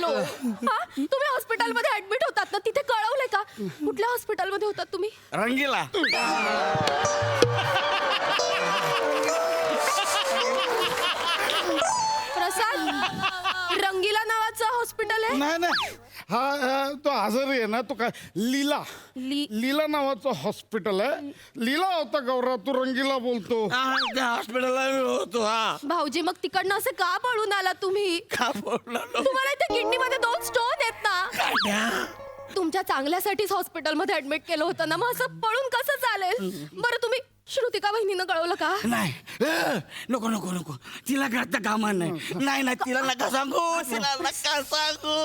आलो. हा? तुम्ही हॉस्पिटलमध्ये ऍडमिट होतात ना, तिथे कळवलंय का कुठल्या हॉस्पिटलमध्ये होतात तुम्ही? रंगीला. प्रसाद, रंगीला नावाचं हॉस्पिटल आहे? नाही नाही हा तो आजारी आहे ना तो काय लीला लीला नावाचं हॉस्पिटल आहे. लीला होता गौरा तू रंगीला बोलतो. त्या हॉस्पिटलला मी होतो. हा भाऊजी मग तिकडनं असं का पळून आला तुम्ही? का बोललो? तुम्हाला इथे किडनीमध्ये 2 स्टोन आहेत ना. तुमच्या चांगल्यासाठीच हॉस्पिटलमध्ये ऍडमिट केलं होतं ना, मग असं पळून कसं चालेल? बरं तुम्ही श्रुतिका वहिनीनं कळवलं का? नाही नको नको नको तिला कळता कामा नाही. नाही नाही तिला नका सांगू. तिला नका सांगू.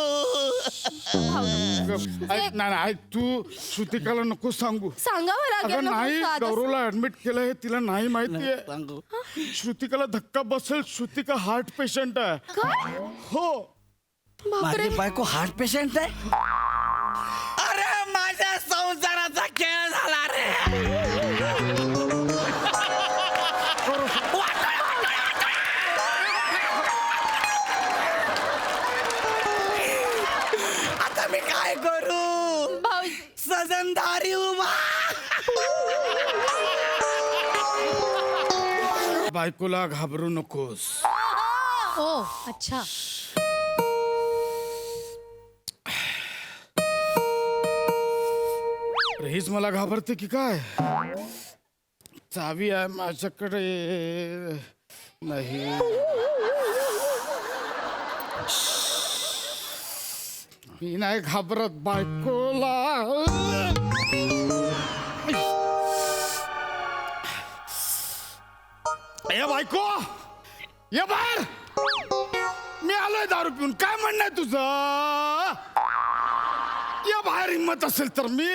ऐक नाही ऐक तू श्रुतिकाला नको सांगू. सांगावं लागेल अगं ना नाही प्रसाद, असं- गौरवला ऍडमिट केलं हे तिला नाही माहितीये. सांगू. श्रुतिकाला धक्का बसेल. श्रुतिका हार्ट पेशंट आहे. काय? हो बापरे. माझी बायको हार्ट पेशंट आहे. अरे माझ्या संसाराचा खेळ झाला रे. आता मी काय करू? भाऊजी सजनदारी उभा. बायकोला घाबरू नकोस. हो अच्छा. अरे हीच मला घाबरते की काय. चावी आहे माझ्याकडे नाही. मी नाही घाबरत बायकोला. ये बायको ये बाहेर. मी आलोय दारू पिऊन. काय म्हणणं आहे तुझं? या बाहेर हिंमत असेल तर मी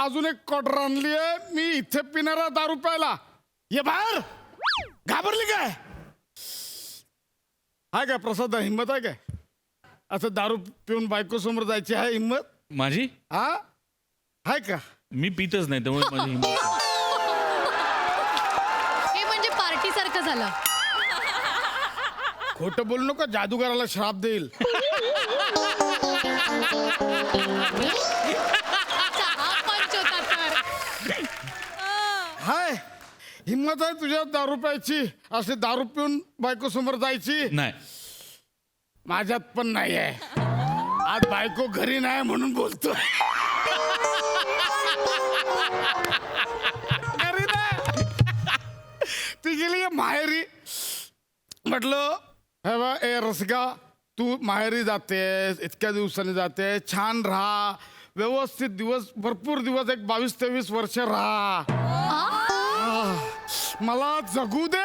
अजून एक क्वार्टर आणली आहे. मी इथे पिणारा दारू प्यायला. ये बाहेर. घाबरली काय? हाय काय प्रसाद हिंमत आहे काय? असं दारू पिऊन बायको समोर जायची आहे हिंमत? माझी हा हाय का? मी पितच नाही त्यामुळे माझी हिंमत नाही. हे म्हणजे पार्टी सारखं झालं. खोटं बोलू नका जादूगाराला श्राप देईल. हाय हिंमत आहे तुझ्या दारू प्यायची? असे दारू पिऊन बायको समोर जायची? नाही माझ्यात पण नाही आहे. आज बायको घरी नाही म्हणून बोलतो. घरी नाही. ती गेली माहेरी. म्हटलं हे बा ए रसिका तू माहेरी जातेस इतक्या दिवसांनी जाते. छान राहा व्यवस्थित दिवस भरपूर दिवस एक 22-23 वर्ष राहा. मला जगू दे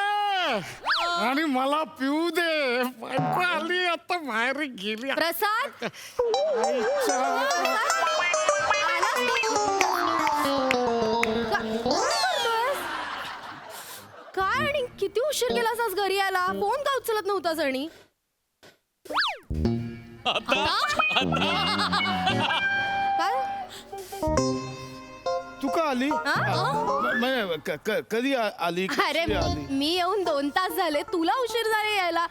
आणि मला पिऊ दे. बायको आली आता बाहेर गेली. प्रसाद काय आणि किती उशीर केलास आज घरी यायला? फोन का उचलत नव्हतास? आणि काय तू का आली? कधी आली? अरे कशी आली? मी येऊन 2 तास झाले. तुला उशीर झाले यायला.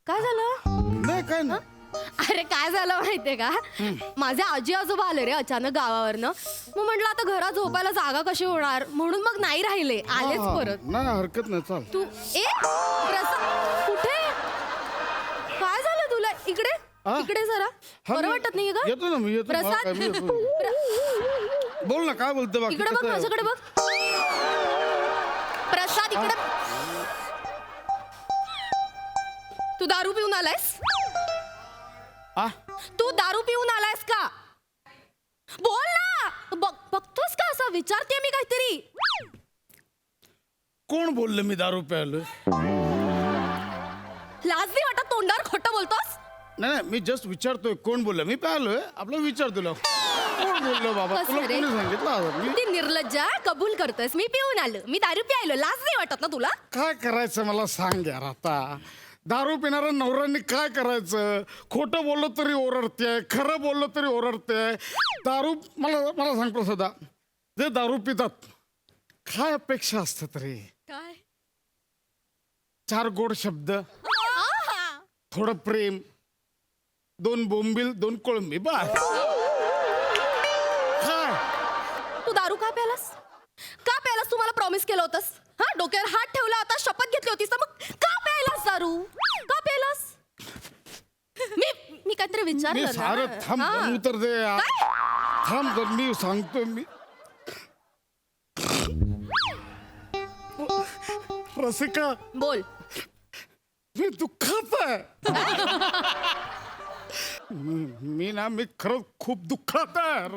काय झालं? नाही काय ना. अरे काय झालं माहितीये का, माझे आजी आजोबा आले रे अचानक गावावरनं. मग म्हटलं आता घरात झोपायला जागा कशी होणार म्हणून मग नाही राहिले. आलेच परत. नाही हरकत नाही चाल. तू प्रसाद कुठे? काय झालं तुला? इकडे हा? इकडे जरा. हा, बरं मी- वाटत नाही का? येतो ना मी येतो. मला प्रसाद काय, मी येतो. बोल ना काय बोलते बाकी? इकडे बघ कसं आहे? माझ्याकडे बघ. प्रसाद इकडे. तू दारू पिऊन आलायस? आ? तू दारू पिऊन आलायस का? बोल ना. बघतोस का असं? विचारते मी काहीतरी. कोण बोललं मी दारू प्यायलोय? लाज नाही वाटत? तोंडावर खोटं बोलतोस? नाही मी जस्ट विचारतोय कोण बोललं. मी प्यायलोय आपलं विचार तुला. कोण बोललं बाबा? कसं तुला रे? कोणी सांगितलं? मी ती निर्लज्जा कबूल करतोस. मी पिऊन आलो. मी दारू प्यायलो. लाज नाही वाटत ना तुला? काय करायचं मला सांग यार आता. दारू पिणाऱ्या नवऱ्यांनी काय करायचं? खोटं बोललं तरी ओरडते, खरं बोललं तरी ओरडते. दारू मला मला सांग प्रसादा, जे दारू पितात काय अपेक्षा असतात रे? काय? 4 गोड शब्द, थोडं प्रेम, 2 बोंबील 2 कोळंबी बस. काय तू दारू का प्यालास? का प्यालास? तू मला प्रॉमिस केलं होतंस. हा, डोक्यावर हात ठेवला होता, शपथ घेतली होतीस ना, मग का प्यायलास दारू? का प्यायलास? मी काहीतरी मी विचारलं सारं ना. थांब हा. बनवू तर दे यार. काय? थांब तर मी सांगतो. मी रसिका, बोल. मी दुःखात आहे. मी खरंच खूप दुःखात आहे.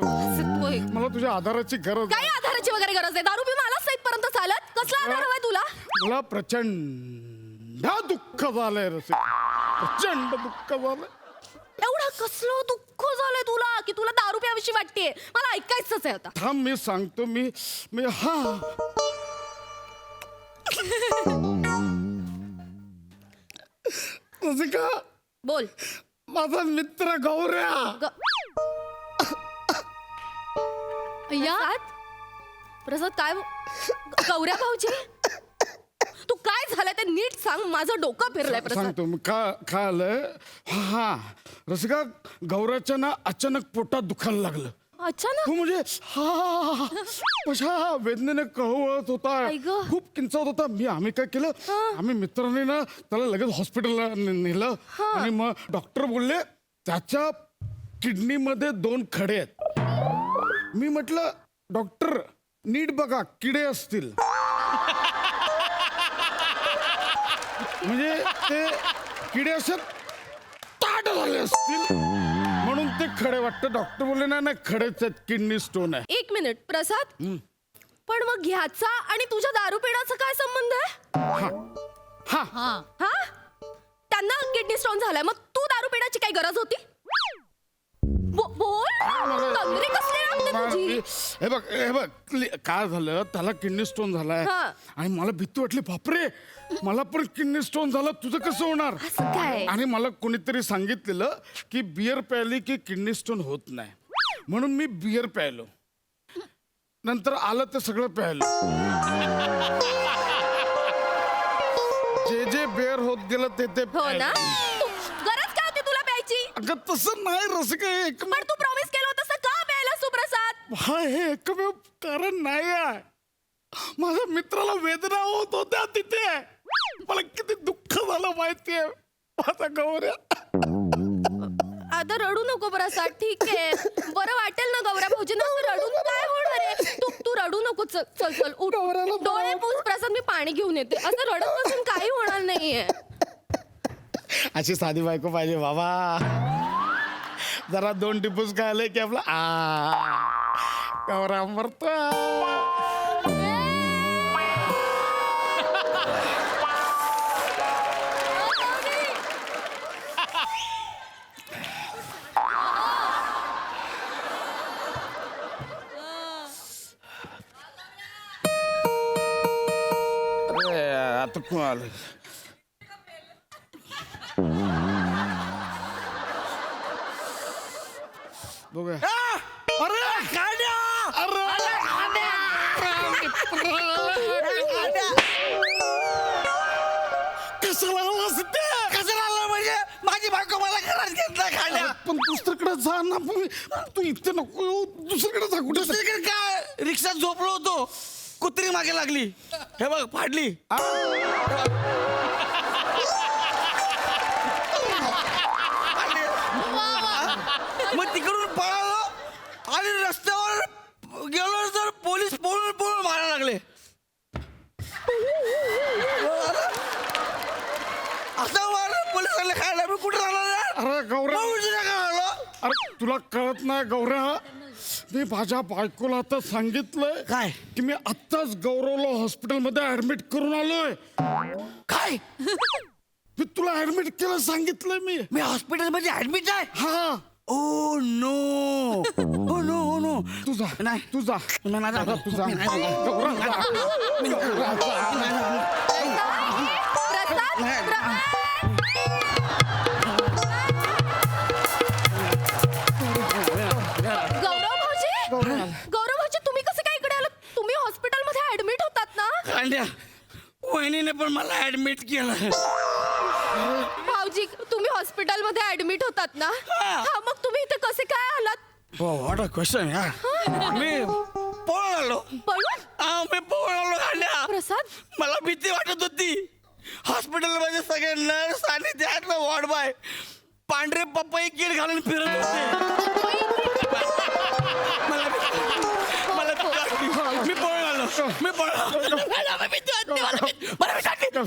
होय. मला तुझ्या आधाराची गरज काही आहे. आधाराची वगैरे गरज नाही. दारू पिऊन आलाच नाही इथपर्यंत चालत. कसला आधार हवाय तुला? मला प्रचंड दुःख झालंय रसिका. प्रचंड दुःख झालंय. एवढं कसलं दुःख झालंय तुला की तुला दारू प्याविषयी वाटतेय? मला ऐकायचंच आहे आता. थांब मी सांगतो. मी हा रसिका, बोल. माझा मित्र गौऱ्या. प्रसाद? प्रसाद काय? गौऱ्या भाऊजी, तू काय झालंय ते नीट सांग. माझं डोकं फिरलंय प्रसाद. सांगतो मी काय आलंय. हा रसिका, गौऱ्याच्या ना अचानक पोटात दुखायला लागलं. अचानक? तो म्हणजे हा कशा वेदनेने कळवळत होता. आई गं. खूप किंचावत होता. आम्ही काय केलं, आम्ही मित्रांनी ना त्याला लगेच हॉस्पिटलला नेलं. आणि मग डॉक्टर बोलले त्याच्या किडनीमध्ये 2 खडे आहेत. मी म्हटलं डॉक्टर नीट बघा, किडे असतील. म्हणजे ते किडे असे ताट झाले असतील म्हणून ते खडे वाटतं. डॉक्टर बोलले नाही खडेच आहेत, किडनी स्टोन आहे. 1 मिनिट प्रसाद, पण मग ह्याचा आणि तुझ्या दारू पिण्याचा काय संबंध आहे? हा हा? त्यांना किडनी स्टोन झालाय, मग तू दारू पिण्याची काही गरज होती? बोल. तंद्री कसली लागते तुझी? हे बघ काय झालं, त्याला किडनी स्टोन झालाय. हा. आणि मला भीती वाटली, बापरे मला पण किडनी स्टोन झाला, तुझं कसं होणार? असं काय? आणि मला कोणीतरी सांगितलेलं की बियर प्यायली की किडनी स्टोन होत नाही, म्हणून मी बियर प्यायलो. नंतर आलं ते सगळं प्यायलो. जे बियर होत गेलं ते हो ना? तू- गरज काय होती तुला प्यायची? अगं तसं नाही रसिका. पण तू प्रॉमिस केलं होतं का प्यायलास तू प्रसाद? हा हे एकमेव कारण नाही आहे. माझ्या मित्राला वेदना होत होत्या तिथे. मला किती दुःख झालं माहितीये. माझा गौऱ्या. आता रडू नको प्रसाद, ठीक आहे. बरं वाटेल ना गौऱ्या भाऊजींना. असं रडून काय होणार आहे? तू रडू नको. चल उठ. गौऱ्याला डोळे पुस प्रसाद, मी पाणी घेऊन येते. असं रडत बसून काही होणार नाहीये. अशी साधी बायको पाहिजे बाबा. जरा 2 टिपूस खायला की आपला गौरा मरतो. आता कोण आलं? बघूया. अरे कसं आलास ते? कसं आलं म्हणजे माझी बायको मला घरात घेतला खाण्या. पण दुसरीकडे जा ना. तू इथे नको येऊ. दुसरीकडे जा. कुठे दुसरीकडे काय, रिक्षात झोपलो होतो, कुत्री मागे लागली, हे बघ फाडली. मग तिकडून पळालो आणि रस्त्यावर गेलो तर पोलीस पळून पळून मारायला लागले. असं मारलं पोलिसांना खायला. मी कुठे राहणार यार? अरे गौऱ्या, काय आलो? अरे तुला कळत नाही गौऱ्या. मी माझ्या बायकोला आता सांगितलंय काय? की मी आत्ताच गौरवला हॉस्पिटलमध्ये ऍडमिट करून आलोय. काय? मी तुला ऍडमिट केलं सांगितलंय मी. मी हॉस्पिटलमध्ये ऍडमिट आहे. हा oh no, oh no, oh no. तुझा नाही. तुझा नाही, नाही, नाही. तुझा मी नाही जाणार. गौरा जा. गौरा जा. प्रसाद, गौरव भाऊजी, तुम्ही कसं काय इकडे आलात? तुम्ही हॉस्पिटलमध्ये ऍडमिट होतात ना? कांड्या, वहिनीने पण मला ऍडमिट केलं. भाऊजी, तुम्ही हॉस्पिटलमध्ये ऍडमिट होतात ना हा मग तुम्ही इथे कसे काय आलात व्हॉट अ क्वेश्चन यार मी पळून आलो पळून मी पळून आलो गाड्या प्रसाद मला भीती वाटत होती हॉस्पिटलमध्ये सगळे नर्स आणि त्यातलं वॉर्ड बॉय पांढरे पपई किट घालून फिरत होते मला मला भीती वाटली. मी पळून आलो मी पळून आलो. मला भीती वाटली, मला भीती वाटली.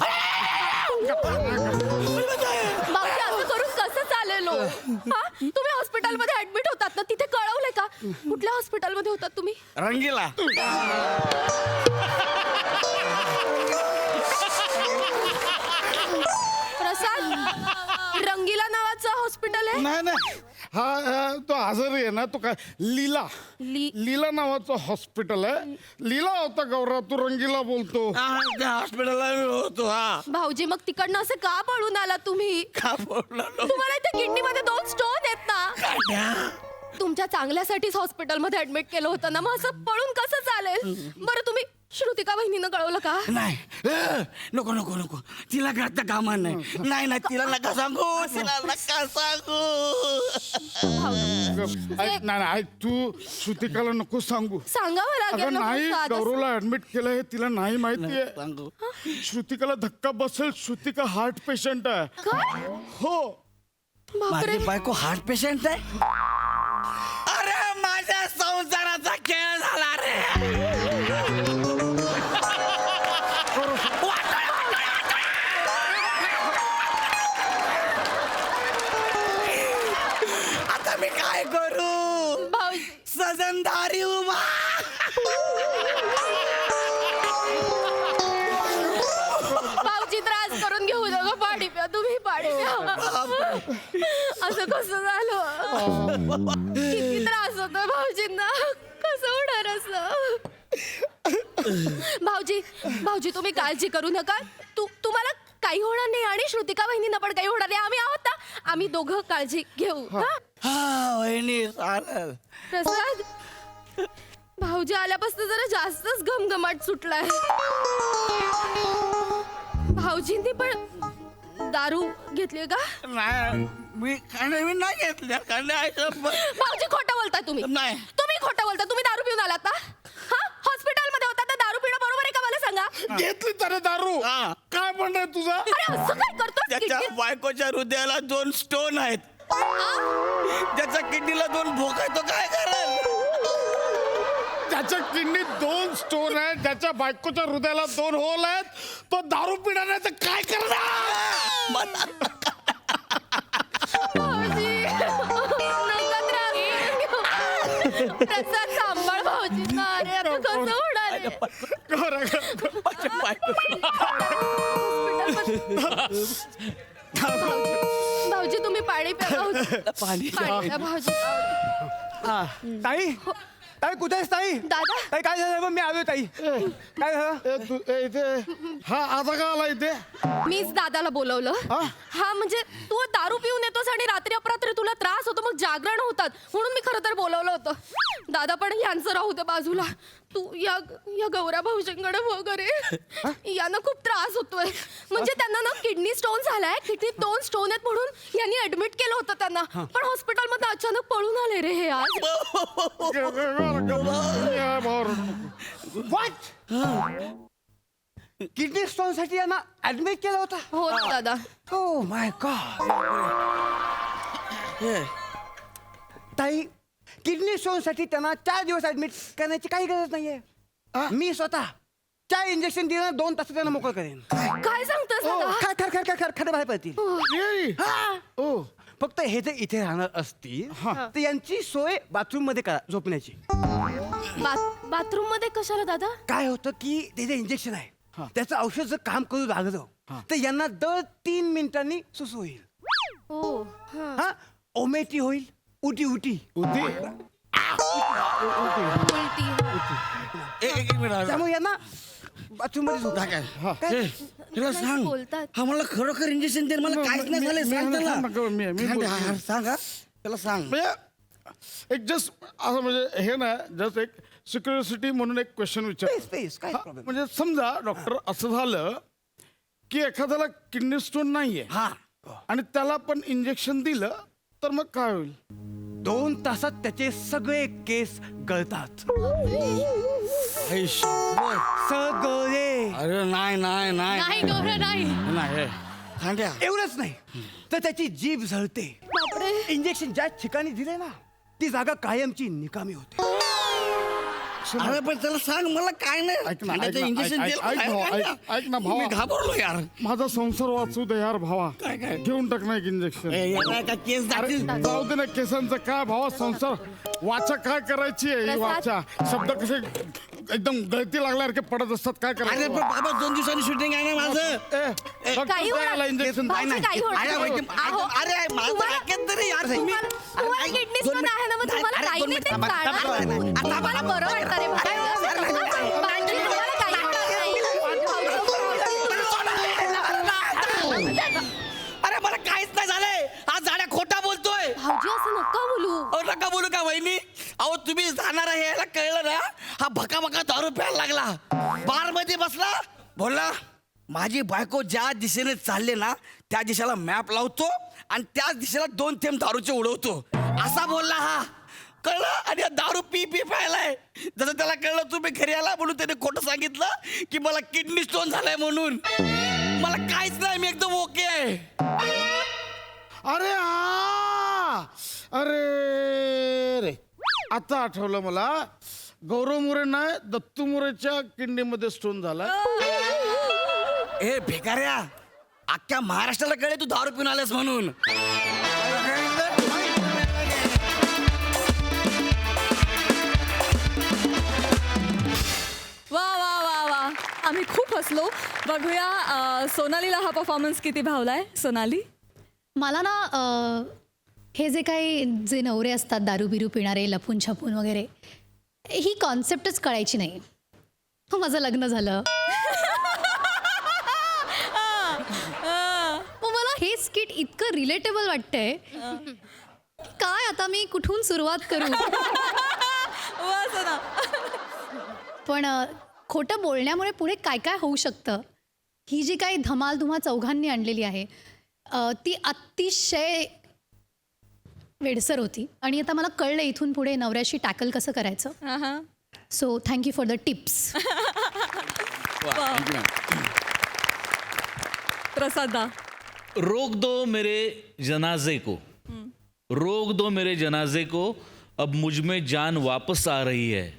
मावशी असं करून कसं चालेल हो? हा तुम्ही हॉस्पिटलमध्ये ऍडमिट होतात ना तिथे कळवलंय का कुठल्या हॉस्पिटलमध्ये होतात तुम्ही रंगीला प्रसाद रंगीला नावाचं हॉस्पिटल आहे नाही नाही हा तो आजारी आहे ना तो काय लीला लीला नावाचं हॉस्पिटल आहे लीला होता गौरव तू रंगीला बोलतो त्या हॉस्पिटलला मी होतो हा भाऊजी मग तिकडनं असं का पळून आला तुम्ही का पळून आलो तुम्हाला इथे किडनीमध्ये 2 स्टोन आहेत ना गाड्या तुमच्या चांगल्यासाठीच हॉस्पिटलमध्ये ऍडमिट केलं होतं ना मग असं पळून कसं चालेल बरं तुम्ही श्रुतिका वहिनीनं कळवलं का नाही नको नको नको तिला कळतं कामा नाही नाही नाही तिला नका सांगू तिला नका सांगू ऐक नाही ऐक तू श्रुतिकाला नको सांगू सांगावं लागेल अगं ना नाही प्रसाद असं. गौरवला ऍडमिट केलं हे तिला नाही माहितीये सांगू श्रुतिकाला धक्का बसेल श्रुतिका हार्ट पेशंट आहे काय हो बापरे माझी बायको हार्ट पेशंट आहे अरे माझ्या संसाराचा खेळ झाला रे आता मी काय करू भाऊजी सजनदारी उभा भाऊजी त्रास करून घेऊ नका पाणी प्या तुम्ही पाणी प्या असं कसं झालं किती त्रास होतो भाऊजींना कसं होणार असं भाऊजी तुम्ही काळजी करू नका तुम्हाला काही होणार नाही आणि श्रुतिका वहिनींना पण काही होणार नाही आम्ही आहोत ना आम्ही दोघं काळजी घेऊ हा हा वहिनी चालेल प्रसाद भाऊजी आल्यापासून जरा जास्तच घमघमाट सुटलाय भाऊजींनी पण दारू घेतली का नाही मी नाही घेतल्या भाऊजी खोटं बोलताय तुम्ही नाही. तुम्ही खोटं बोलता तुम्ही दारू पिऊन आलात ना हा हॉस्पिटलमध्ये होता तर दारू पिणं बरोबर आहे का मला सांगा घेतली त्याने दारू हा. काय म्हणणं तुझा अरे असं काय करतो त्याच्या बायकोच्या हृदयाला 2 स्टोन आहेत त्याच्या किडनीला 2 भोक आहे तो काय करेल त्याच्या किडनीत 2 स्टोन आहेत ज्याच्या बायकोच्या हृदयाला 2 होल आहेत तो दारू पिणार नाही तर काय करणार भाऊजी नका त्रास घेऊ. प्रसाद सांभाळ भाऊजी अरे आता कसं होणार आहे? माझ्या बायको भाऊजी तुम्ही पाणी प्या भाऊजी पाणी पाणी प्या भाऊजी ताई ताई कुठे आहेस ताई दादा ताई काय झालं मग मी आलोय ताई काय झालं इथे हा आता का आला इथे मीच दादाला बोलवलं हा म्हणजे तू दारू पिऊन येतोस आणि रात्री अपरात्री तुला त्रास होतो मग जागरण होतात म्हणून मी खरं तर बोलवलं होतं दादा पण यांचं राहू दे बाजूला तू या गौऱ्या भाऊजींकडे वगैरे यांना खूप त्रास होतोय म्हणजे त्यांना ना किडनी स्टोन झालाय किडनीत 2 स्टोन आहेत म्हणून यांनी ऍडमिट केलं होतं त्यांना पण हॉस्पिटलमध्ये अचानक पळून आले रे हे आज किडनी स्टोन साठी यांना ऍडमिट केलं होतं हो ना दादा ओ माय गॉड ताई किडनी स्टोन साठी त्यांना 4 दिवस ऍडमिट करण्याची काही गरज नाहीये मी स्वतः 4 इंजेक्शन दिलं 2 तासात त्यांना मोकळ करेन काय सांगतोस दादा खरं बाहेर पडतील ओ फक्त हे जर इथे राहणार असतील तर यांची सोय बाथरूम मध्ये करा झोपण्याची बाथरूम मध्ये कशाला दादा काय होतं की ते जे इंजेक्शन आहे त्याचं औषध जर काम करू लागलं तर यांना दर 3 मिनिटांनी सुसू होईल हो हा ओमेटी होईल उटी उलटी एक मिनिट त्यामुळे यांना बाथरूम मध्ये झोपा काय तुला सांग बोलतात. हा मला खरोखर इंजेक्शन दे मला काहीच नाही झालंय सांग मी त्याला सांगा त्याला सांग म्हणजे एक जस्ट असं म्हणजे हे ना जस्ट एक सिक्युरिटी म्हणून एक क्वेश्चन विचार स्पेस काय प्रॉब्लेम म्हणजे समजा डॉक्टर असं झालं की एखाद्याला किडनी स्टोन नाहीये हा आणि त्याला पण इंजेक्शन दिलं तर मग काय होईल? 2 तासात त्याचे सगळे केस गळतात. आई शपथ. सगळे. अरे नाही नाही नाही नाही गौरव नाही. नाही खांड्या. एवढंच नाही तर त्याची जीभ जळते. बापरे. इंजेक्शन ज्या ठिकाणी दिले ना ती जागा कायमची निकामी होते. अरे पण त्याला सांग मला काय नाही ऐक ना, खांड्याचं ऐक ना, इंजेक्शन ऐक- दिलं ऐक- काय ऐक भावा, खांड्या? ऐक ना भावा. मी घाबरलो यार. माझा संसार वाचू दे यार भावा. काय, काय? घेऊन टाक ना एक इंजेक्शन. ए, याला काय केस अरे जातील? जाऊ दे ना केसांचं काय भावा. संसार वाचा काय करायची आहे ही प्रसाद. वाचा. शब्द कसे एकदम गळती लागल्यासारखे पडत असतात. काय अरे करायचं? पण बाबा 2 दिवसांनी शूटिंग आहे ना माझं. ए, बघ काही कुठे याला होणार इंजेक्शन भाऊजी, काही होणार अरे, नाही. ऐक- अहो, अरे माझं तुम्हाला- ऐकत तरी यार तुम्ही. तुम्हाला ऐक, किडनी 2 स्टोन आहे ना, मग मिनिट. तुम्हाला अरे, काही 2 नाही मिनिट ते थांबा, चालणार. थांबा, थांबा. तुम्हाला बरं वाटतं रे बाबा. बांधली तुम्हाला काही होणार नाही. अरे मला काहीच नाही झालंय. आज झाड्या खोटा बोलतोय. भाऊजी असं नका बोलू. अहो नका बोलू का वहिनी. अहो तुम्ही जाणार आहे याला कळलं ना. हा भका भका दारू प्यायला लागला. बार मध्ये बसला बोलला माझी बायको ज्या दिशेने चालले ना त्या दिशेला मॅप लावतो आणि त्याच दिशेला 2 थेंब दारूचे उडवतो असा बोलला हा. कळलं. आणि हा दारू पी पी प्यायलाय. जसं त्याला कळलं तुम्ही घरी आला म्हणून त्याने खोटं सांगितलं की मला किडनी स्टोन झालाय म्हणून. मला काहीच नाही मी एकदम ओके आहे. अरे हा अरे रे आता आठवलं मला. गौरव मोरे नाही दत्तू मोरेच्या किडनीमध्ये स्टोन झाला. ए भिकाऱ्या अख्ख्या महाराष्ट्राला कळे तू दारू पिऊन आलास म्हणून. वा वा वा वा आम्ही खूप हसलो. बघूया सोनालीला हा परफॉर्मन्स किती भावलाय. सोनाली. मला ना हे जे काही जे नवरे असतात दारू बिरू पिणारे लपून छपून वगैरे ही कॉन्सेप्टच कळायची नाही. मग माझं लग्न झालं. मग मला हे स्किट इतकं रिलेटेबल वाटतंय काय आता मी कुठून सुरुवात करू. वा सोना. पण खोटं बोलण्यामुळे पुढे काय काय होऊ शकतं ही जी काही धमाल तुम्हा चौघांनी आणलेली आहे ती अतिशय वेडसर होती. आणि आता मला कळलं इथून पुढे नवऱ्याशी टॅकल कसं करायचं. अहं. So thank you for the tips. प्रसादा. रोक दो मेरे जनाजे को, रोक दो मेरे जनाजे को, अब मुझ में जान वापस आ रही है,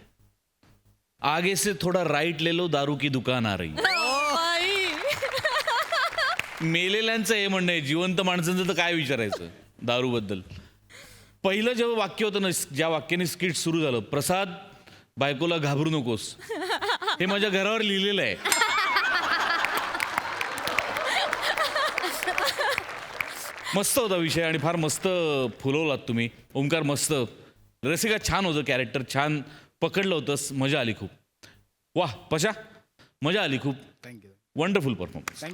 आगे से थोड़ा राइट ले लो दारू की दुकान आ रही है. बाई. मेलेल्यांचं हे म्हणणं आहे. जिवंत माणसांचं तर काय विचारायचं दारूबद्दल. पहिलं जेव्हा वाक्य होतं ना ज्या वाक्याने स्किट सुरू झालं प्रसाद बायकोला घाबरू नकोस हे माझ्या घरावर लिहिलेलं आहे. मस्त होता विषय आणि फार मस्त फुलवलात तुम्ही. ओंकार मस्त. रसिका छान होतं कॅरेक्टर. छान पकडलं होतंस. मजा आली खूप. वाह पशा मजा आली खूप. थँक्यू. Wonderful performance.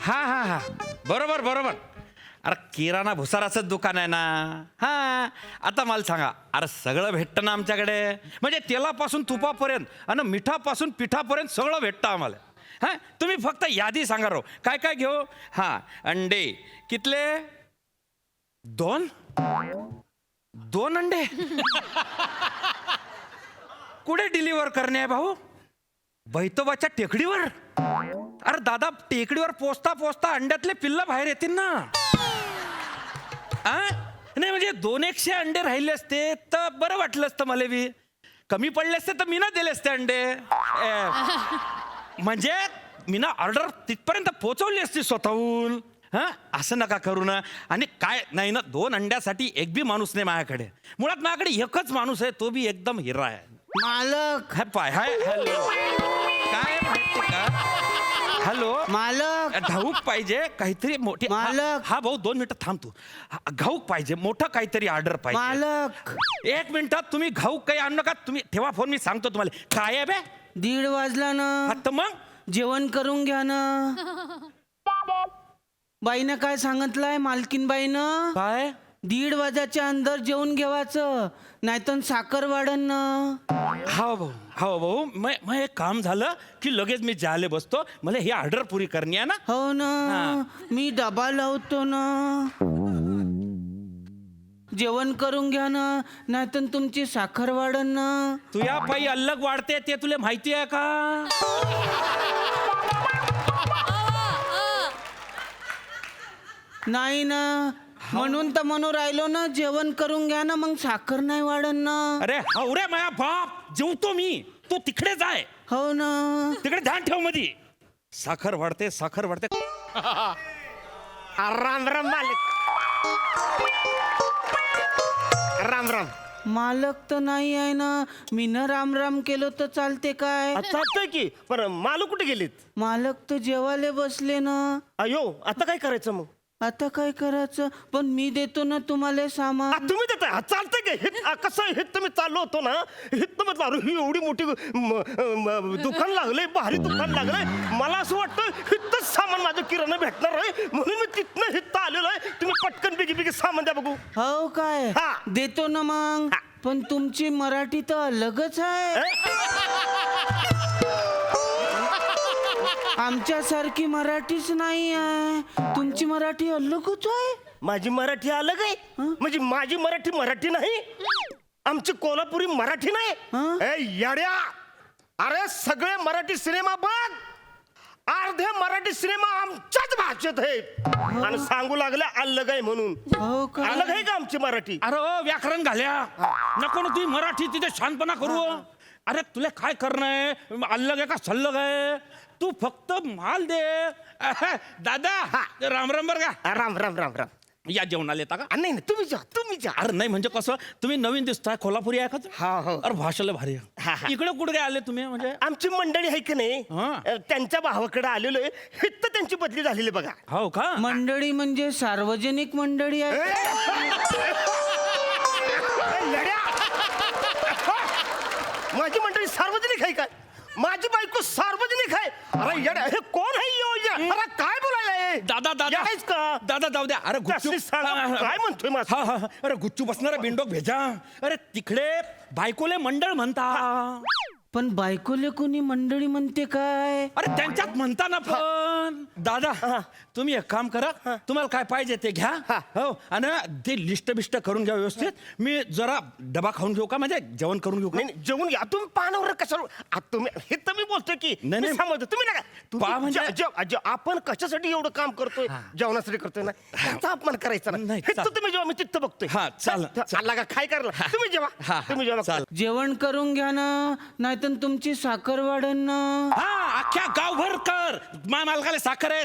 हा हा हा बरोबर बरोबर. अरे किराणा भुसाराचं दुकान आहे ना. हा आता मला सांगा अरे सगळं भेटतं ना आमच्याकडे. म्हणजे तेलापासून तुपापर्यंत आणि मिठापासून पिठापर्यंत सगळं भेटतं आम्हाला. हां तुम्ही फक्त यादी सांगा रो काय काय घेऊ. हां अंडे कितले 2 अंडे कुठे डिलिव्हर करणे आहे भाऊ. बैतोबाच्या टेकडीवर. अरे दादा टेकडीवर पोचता पोचता अंड्यातले पिल्ल बाहेर येतील ना. नाही म्हणजे 200 अंडे राहिले असते तर बरं वाटलं असतं मला बी. कमी पडले असते तर मी ना दिले असते अंडे. म्हणजे मी ना ऑर्डर तिथपर्यंत पोहोचवली असती स्वतःहून. हां असं नका करू ना. आणि काय नाही ना 2 अंड्यासाठी एक बी माणूस नाही माझ्याकडे. मुळात माझ्याकडे एकच माणूस आहे तो बी एकदम हिरा आहे. मालक हाय पाय हाय हॅलो काय माहिती का. हॅलो मालक घाऊक पाहिजे काहीतरी मोठी. मालक. हा भाऊ 2 मिनिटं थांबतो. घाऊक पाहिजे मोठं काहीतरी ऑर्डर पाहिजे. मालक 1 मिनिटात तुम्ही घाऊक काही आणू नका. तुम्ही ठेवा फोन मी सांगतो तुम्हाला. काय आहे बे. 1:30 वाजला ना. आता मग जेवण करून घ्या ना. बाईनं काय सांगितलंय मालकीन बाईनं. काय 1:30 वाजाच्या अंदर जेवून घेवायचं नाहीतर साखर वाढन ना. हा भाऊ मग एक काम झालं की लगेच मी जाले बसतो. मला ही ऑर्डर पुरी करणी आहे ना. हो ना, मी डबा लावतो ना. जेवण करून घ्या ना नाहीतर तुमची साखर वाढन ना. तुया पायी अलग वाढते ते तुला माहिती आहे का? नाही ना, म्हणून तर म्हणून राहिलो ना, जेवण करून घ्या ना, मग साखर नाही वाढन ना. अरे हवरे माया बाप, जेवतो मी, तू तिकडेच आहे. हो ना. तिकडे ध्यान ठेव मधी. साखर वाढते. राम राम मालिक. राम राम. मालक तर नाही आहे ना, मी न राम राम केलो तर चालते काय? चालतंय की, पण मालू कुठे गेलीत? मालक तर जेवायला बसले ना. अयो, आता काय करायचं मग? आता काय करायचं? पण मी देतो ना तुम्हाला सामान. तुम्ही देताय? चालतंय की. कसं हित मी चाललो होतो ना, हित म्हटलं अरे ही एवढी मोठी दुकान लागलंय, भारी दुकान लागलंय. मला असं वाटतं हितच सामान माझं किराणा भेटणार आहे, म्हणून मी तिथनं हित आलेलो आहे. तुम्ही पटकन बिगी सामान द्या बघू. हो काय? हा. देतो ना मग. पण तुमची मराठी तर अलगच आहे. आमच्यासारखी मराठीच नाही आहे. तुमची मराठी अलगच आहे. माझी मराठी अलग आहे. म्हणजे माझी मराठी नाही, आमची कोल्हापुरी मराठी नाही. ए येड्या, अरे सगळे मराठी सिनेमा बघ, अर्धे मराठी सिनेमा आमच्याच भाषेत आहेत आणि सांगू लागले अलग आहे म्हणून. हो का? अलग आहे का आमची मराठी? अरे व्याकरण घाल्या नको ना तुम्ही मराठी तिथे शांतपणा करू. अरे तुला काय करणं आहे? अलग आहे का सल्लग आहे? तू फक्त माल दे. दादा राम राम बर का. राम राम राम राम. या जेवणाला येता का? नाही तुम्ही जा. अरे नाही म्हणजे कसं, तुम्ही नवीन दिसताय, कोल्हापुरी आहे का तुम्ही? हो. अरे भाषेला भारी हा. आहे. इकडे कुठे आले तुम्ही? म्हणजे आमची मंडळी आहे की नाही, हा. त्यांच्या भावाकडे आलेलो आहे. हित त्यांची बदली झालेली बघा. हो का? मंडळी म्हणजे सार्वजनिक मंडळी आहे. येड्या! माझी मंडळी सार्वजनिक आहे काय? माझी बायको सार्वजनिक आहे. अरे येड्या, हे कोण आहे योजना? अरे काय बोलायला दादा यायच का? दादा जाऊ द्या. अरे कसली साला, काय म्हणतोय माझं? हा. अरे गुच्चू बसणारा बिंडोक भेजा. अरे तिकडे बायकोले मंडळ म्हणता. पण बायकोले कोणी मंडळी म्हणते काय? अरे त्यांच्यात म्हणता ना. पण दादा तुम्ही एक काम करा, तुम्हाला काय पाहिजे ते घ्या. हो, आणि ते लिस्ट बिस्ट करून घ्या व्यवस्थित. मी जरा डबा खाऊन घेऊ का? म्हणजे जेवण करून घेऊ का? नाही जेवून घ्या तुम्ही. पानावर कशावर तुम्ही? हे तर मी बोलतोय की नाही. मी समजतो. तुम्ही नका पा म्हणजे- आपण कशासाठी एवढं काम करतोय? जेवणासाठी करतोय ना, त्याचा अपमान करायचा नाही, नाही. चाल. तुम्ही जेव्हा मी तिथं बघतोय. हा, चाल. चालला का? काय करला तुम्ही जेव्हा? तुम्ही जेव्हा चाल. जेवण करून घ्या ना, नाहीतर तुमची साखर वाढन ना. हा, अख्ख्या गावभर कर. माझ्या मालकाला साखर आहे.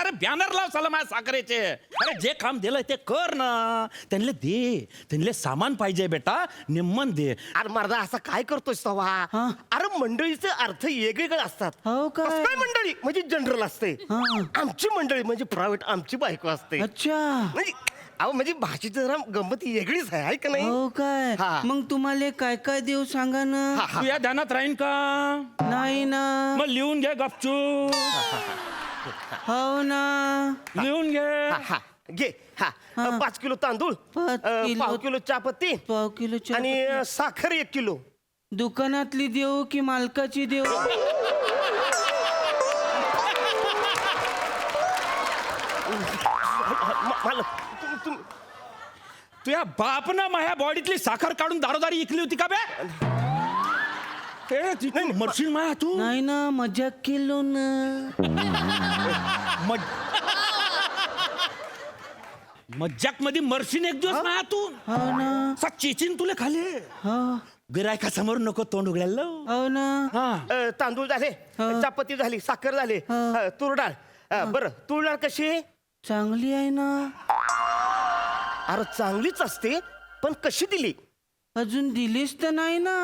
अरे बॅनर लाव चला माझ्या साखरेचे. अरे जे काम दिलंय ते कर ना. त्यांना दे. त्यांना सामान पाहिजे बेटा, निम्मन दे. अरे मर्दा असं काय करतोय सवा? अरे मंडळीचे अर्थ वेगवेगळे असतात. हो काय? कसं काय मंडळी म्हणजे जनरल असते, आमची मंडळी म्हणजे प्रायव्हेट आमची बायको असते. अच्छा. म्हणजे अहो म्हणजे भाषेची जरा गंमत वेगळीच आहे का नाही? हो काय? हा. मग तुम्हाला काय काय देऊ सांगा ना. तू या ध्यानात राहीन का? नाही ना. मग लिहून घे गपचू. हो ना. लिहून घे. हा घे. 5 किलो तांदूळ, 5 पाव किलो चहापत्ती पाव किलो आणि साखर 1 किलो. दुकानातली देऊ की मालकाची देऊ? तुझ्या बापनं माझ्या बॉडीतली साखर काढून दारोदारी इकली होती का बे? मरशील माया तू. नाही ना, मजाक केलो ना. मज्जाक मध्ये मरशील एक दिवस माया तू. हो ना. चेचीन तुला खाले. हो. गिरायका समोर नको तोंड उघडायला. हो ना. तांदूळ झाले, चहापत्ती झाली, साखर झाली, तूर डाळ. बरं तूर डाळ कशी? चांगली आहे ना. अरे चांगलीच असते, पण कशी दिली? अजून दिलीच तर नाही ना.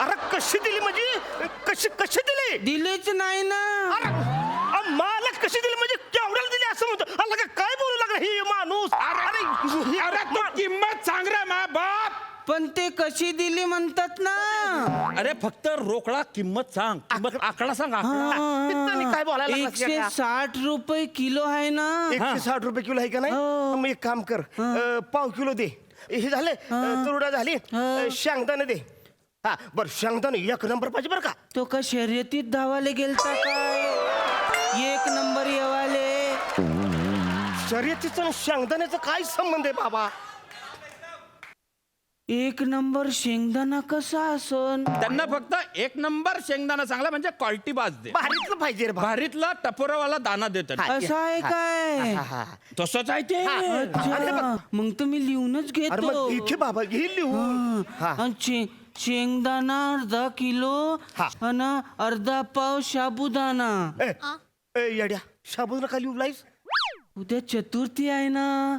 अरे कशी दिली म्हणजे कशी दिली? दिलीच नाही ना. मला कशी दिली म्हणजे केवढ्याला दिली असं म्हणतो? अरे काय बोलू लागला ही माणूस? अरे तू किंमत सांग रे मा बाप. पण ते कशी दिली म्हणतात ना. अरे फक्त रोकडा किंमत सांग, किंमत आकडा सांग, आकडा. तिथं काय बोलायला लागलास का? 160 रुपये किलो आहे ना. 160 रुपये किलो आहे का नाही हो. मग एक काम कर पाव किलो दे. हे झाले तुरडा झाली शेंगदाणे दे. हा बर शेंगदाणे 1 नंबर पाहिजे बरं का. तो का शर्यतीत धावाले गेलता काय? 1 नंबर येवाले. शर्यतीचं आणि शेंगदाण्याचं काय संबंध आहे बाबा. 1 नंबर शेंगदाणा कसा असन? त्यांना फक्त 1 नंबर शेंगदाणा चांगला म्हणजे क्वालिटी बाज दे. भारीतलं पाहिजे रे बाबा. भारीतला टपोरावाला दाना देतात. असं आहे काय? हा. तसंच आहे ते. अच्छा, मग तुम्ही लिहूनच अरे मग घेतो. इथे बाबा घे लिहून. हा. आणि शेंगदाणा अर्धा किलो हा. आणि अर्धा पाव साबुदाणा. ए, येड्या शाबून का लिहू लाईस. उद्या चतुर्थी आहे ना,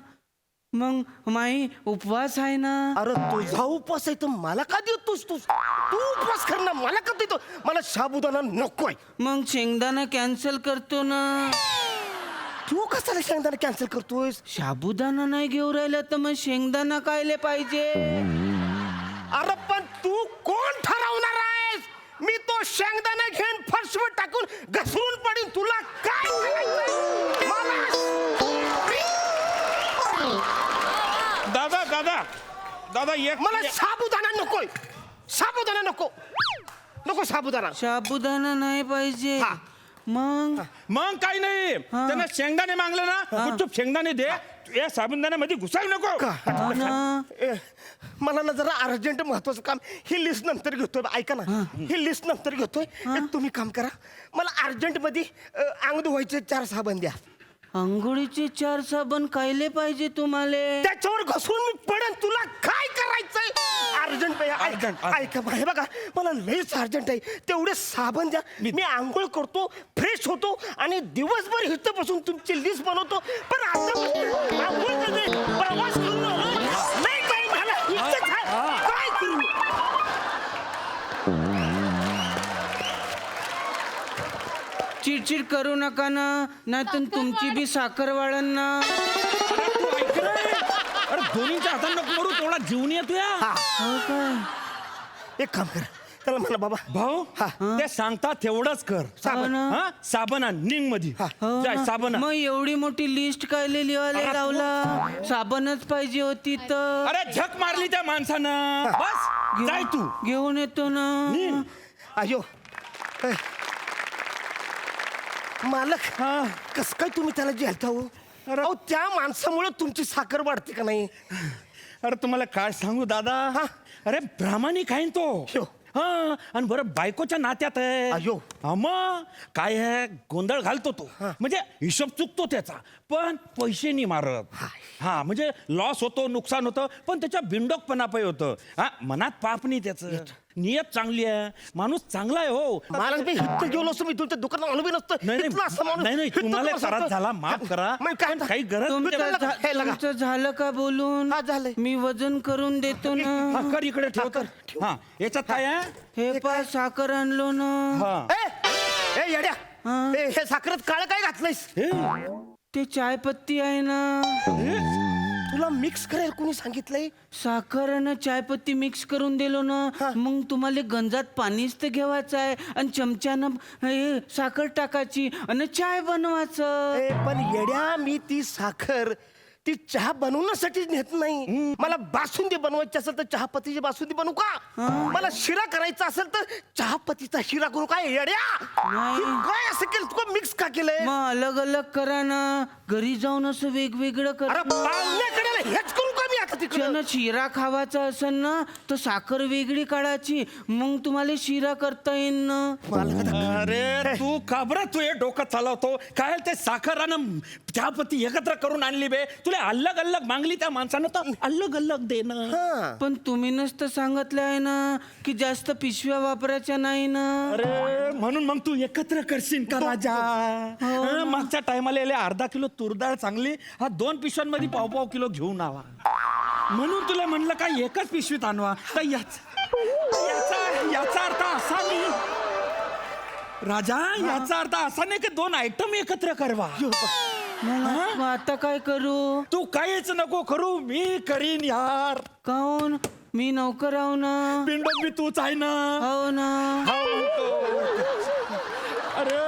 मग माई उपवास आहे ना. अरे तुझा उपवास आहे तर मला का देतोस तू उपवास कर ना. मला का देतो. मला साबुदाणा नकोय. मग शेंगदाणा कॅन्सल करतो ना. तू कशाला शेंगदाणा कॅन्सल करतोयस. साबुदाणा नाही घेऊ राहिला तर मग शेंगदाणा कायले पाहिजे? अरे पण तू कोण ठरवणार आहेस. मी तो शेंगदाणा घेऊन फर्शवर टाकून घसरून पडीन. तुला काय करायचंय? दादा दादा दादा एक मला साबुदाणा नकोय. साबुदाणा नको. नको साबुदाणा. साबुदाणा नाही पाहिजे. हा. मग काही नाही. त्यांना शेंगदाणे मागले ना गुपचूप शेंगदाणे दे. या साबुदाण्यामध्ये घुसायला नको. हो ना. मला ना जरा अर्जंट महत्वाचं काम. ही लिस्ट नंतर घेतोय. ऐका ना ही लिस्ट नंतर घेतोय. एक तुम्ही काम करा. मला अर्जंट मध्ये अंग धुवायचे 4 साबण द्या. आंघोळीचे 4 साबण कायले पाहिजे तुम्हाला? त्याच्यावर घसरून मी पडेन. तुला काय करायचंय. अर्जंट ऐका हे बघा मला लईच अर्जंट आहे. तेवढे साबण द्या. मी आंघोळ करतो फ्रेश होतो आणि दिवसभर इथं बसून तुमची लिस्ट बनवतो. पण आता आंघोळ करते प्रवास करून आलो. नाही काय मला इथंच आहे. काय करू. चिडचिड करू नका ना, नाहीतर तुमची बी साखर वाढन ना. अरे दोन्हीच्या हातांना नको करू. तेवढा जीवन येतो या. हो काय? एक काम कर त्याला म्हणा बाबा भाऊ ते सांगता तेवढंच कर. साबण. हा साबण आण, निघ मधी हो जाय ना. साबण आण. मग एवढी मोठी लिस्ट कायले लिहायला लावला? साबणच पाहिजे होती तर. अरे झक मारली त्या माणसानं. बस जाय तू. घेऊन येतो ना. अयो ए. मालक कस काय तुम्ही त्याला जेलता हो. अहो त्या माणसामुळे तुमची साखर वाढते का नाही. अरे तुम्हाला काय सांगू दादा. अरे प्रामाणिक आहे ना तो. हा आणि बरं बायकोच्या नात्यात आहे. अयो. हा मग काय आहे गोंधळ घालतो तो. म्हणजे हिशोब चुकतो त्याचा पण पैसे नाही मारत. हा म्हणजे लॉस होतो नुकसान होतं पण त्याच्या बिंडोकपणा पाय होतं. हा मनात पाप नाही त्याचं. नियत चांगली आहे. माणूस चांगला आहे हो. मला मी इतकं गेलो असतो मी तुमच्या दुकानात आणून नसतं. इथलं असं माणूस- नाही इथलं तुम्हाला असं- त्रास झाला माफ करा. मग काय पण काही गरज तुमचं नाही. तुमचं झालं का बोलून? हा, झालंय. मी वजन करून देतो ना. हा, कर इकडे ठेव तर. हा याच्यात काय आहे. हे पा साखर आणलो ना. हा ए येड्या हे साखरेत काळ काय घातलंयस. ते चायपत्ती आहे ना. तुला मिक्स करायला कोणी सांगितलंय. साखर आणि चायपत्ती मिक्स करून दिलो ना. मग तुम्हाला गंजात पाणीच तर घ्यावायचं आहे आणि चमच्यानं हे साखर टाकायची आणि चाय बनवायचं. ए, पण येड्या मी ती साखर ती चहा बनवण्यासाठी नेत नाही. मला बासुंदी बनवायची असेल तर चहापत्तीची बासुंदी बनवू का. मला शिरा करायचा असेल तर चहापत्तीचा शिरा करू काय. येड्या नाही. तू काय असं केलं तू मिक्स का केलंय. मग अलग अलग करा ना. घरी जाऊन असं वेगवेगळं अरे करा. पाहुण्याकडे हेच करू का मी आता तिकडे. ज्यानं शिरा खावाचा असेल ना तर साखर वेगळी काढायची. मग तुम्हाला शिरा करता येईल ना. अरे तू का बरं तू हे डोकं चालवतो. काय ते साखर आणि चहापत्ती एकत्र करून आणली बे. तुला अलग अलग मागली त्या माणसानं तर अलग अलग दे ना. पण तुम्ही नसतं सांगितलं आहे ना की जास्त पिशव्या वापरायच्या नाही ना. अरे म्हणून मग तू एकत्र करशील का राजा. हं, मागच्या टायमाला अर्धा किलो तुरडाळ चांगली. हा 2 पिशव्यांमध्ये पाव किलो घेऊन आवा. म्हणून तुला म्हणलं का एकच पिशवीत आणवा. तर याचा अर्थ असा नाही राजा. याचा अर्थ असा नाही की 2 आयटम एकत्र करवा. मग आता काय करू. तू काहीच नको करू मी करीन यार. काऊन मी नौकर आहो ना. पिंडो मी तूच आहे ना. हो ना. हा म्हणतो. अरे